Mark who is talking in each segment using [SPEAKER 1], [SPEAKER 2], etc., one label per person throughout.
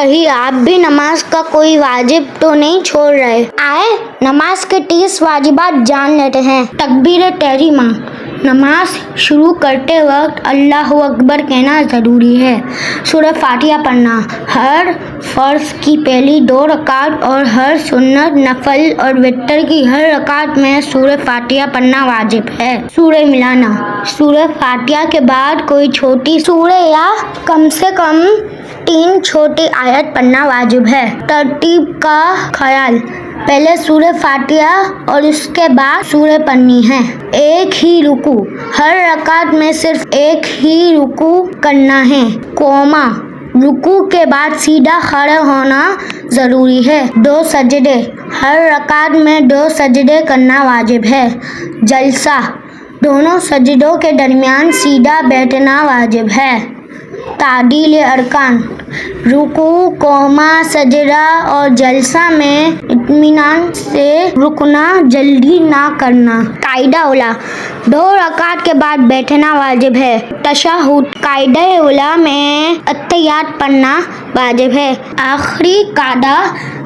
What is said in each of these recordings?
[SPEAKER 1] कहीं आप भी नमाज का कोई वाजिब तो नहीं छोड़ रहे। आए नमाज के 30 वाजिबात जान लेते हैं। तकबीर तहरीमा, नमाज शुरू करते वक्त अल्लाह अकबर कहना ज़रूरी है। सूरह फातिहा पढ़ना, हर फ़र्ज़ की पहली 2 रकात और हर सुन्नत, नफल और वितर की हर रकात में सूरह फातिहा पढ़ना वाजिब है। सूरह मिलाना, सूरह फातिहा के बाद कोई छोटी सूरह या कम से कम 3 छोटी आयत पढ़ना वाजिब है। तरतीब का ख्याल, पहले सूरह फातिहा और उसके बाद सूरह पढ़नी है। एक ही रुकू, हर रकात में सिर्फ एक ही रुकू करना है। कोमा, रुकू के बाद सीधा खड़े होना ज़रूरी है। 2 सजदे, हर रकात में 2 सजदे करना वाजिब है। जलसा, दोनों सजदों के दरमियान सीधा बैठना वाजिब है। तादील अरकान, रुकू, कोमा, सजदा और जलसा में इत्मीनान से रुकना, जल्दी ना करना। कायदा उला, 2 रकात के बाद बैठना वाजिब है। तशहुद, कायदा उला में अत्तहियात पढ़ना वाजिब है। आखिरी कायदा,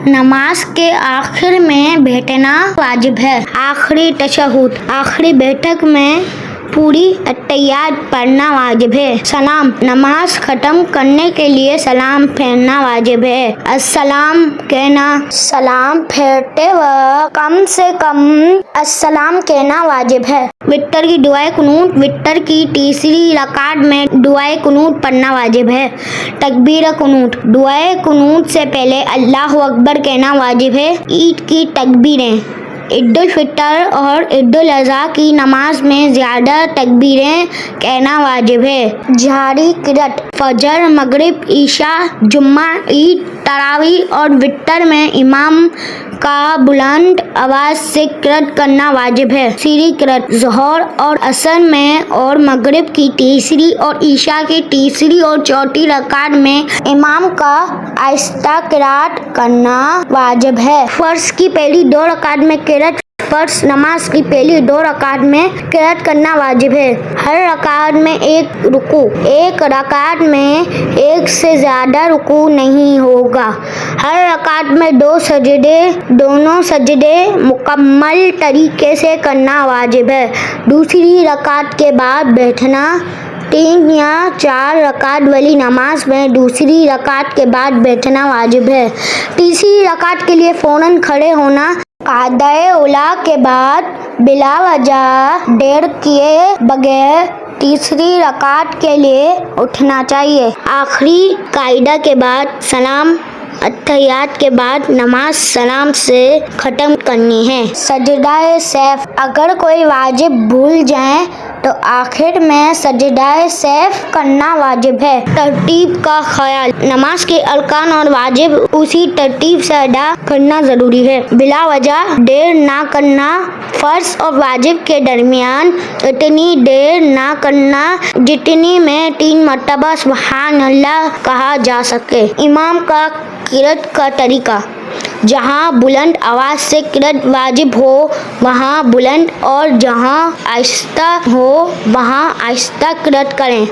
[SPEAKER 1] नमाज के आखिर में बैठना वाजिब है। आखिरी तशहुद, आखिरी बैठक में पूरी अत्तहियात पढ़ना वाजिब है। सलाम, नमाज ख़त्म करने के लिए सलाम फेरना वाजिब है। अस्सलाम कहना, सलाम फेरते वक्त कम से कम अस्सलाम कहना वाजिब है। वितर की दुआए कुनूत, वितर की तीसरी रकात में दुआए कुनूत पढ़ना वाजिब है। तकबीर कुनूत, दुआए कुनूत से पहले अल्लाह अकबर कहना वाजिब है। ईद की तकबीरें, ईद उल फितर और ईद उल अज़हा की नमाज में ज़्यादा तकबीरें कहना वाजिब है। जारी किरत, फजर, मगरिब, ईशा, जुम्मा, ईद, तरावीह और वितर में इमाम का बुलंद आवाज़ से किरत करना वाजिब है। सीरी किरत, ज़ोहर और असर में और मगरिब की तीसरी और ईशा की तीसरी और चौथी रकात में इमाम का आहिस्ता किरात करना वाजिब है। फ़र्ज़ की पहली 2 रकात में किरत, फ़र्ज़ नमाज की पहली 2 रकात में किरत करना वाजिब है। हर रकात में एक रुकू, एक रकात में एक से ज़्यादा रुकू नहीं होगा। हर रकात में 2 सजदे, दोनों सजदे मुकम्मल तरीके से करना वाजिब है। दूसरी रकात के बाद बैठना, 3 या 4 रकात वाली नमाज में दूसरी रकात के बाद बैठना वाजिब है। तीसरी रकात के लिए फ़ौरन खड़े होना, कायदा उला के बाद बिला वजह देर किए बगैर तीसरी रकात के लिए उठना चाहिए। आखिरी कायदा के बाद सलाम, अत्तहियात के बाद नमाज सलाम से ख़त्म करनी है। सजदाए सैफ, अगर कोई वाजिब भूल जाए तो आखिर में सजदाए सैफ करना वाजिब है। तरतीब का ख्याल, नमाज के अरकान और वाजिब उसी तरतीब से अदा करना ज़रूरी है। बिला वजह देर ना करना, फ़र्ज़ और वाजिब के दरमियान इतनी देर ना करना जितनी में 3 मरतबा सुबहान अल्लाह कहा जा सके। इमाम का किरत का तरीका, जहाँ बुलंद आवाज़ से किरत वाजिब हो वहाँ बुलंद और जहाँ आहिस्ता हो वहाँ आहिस्ता किरत करें।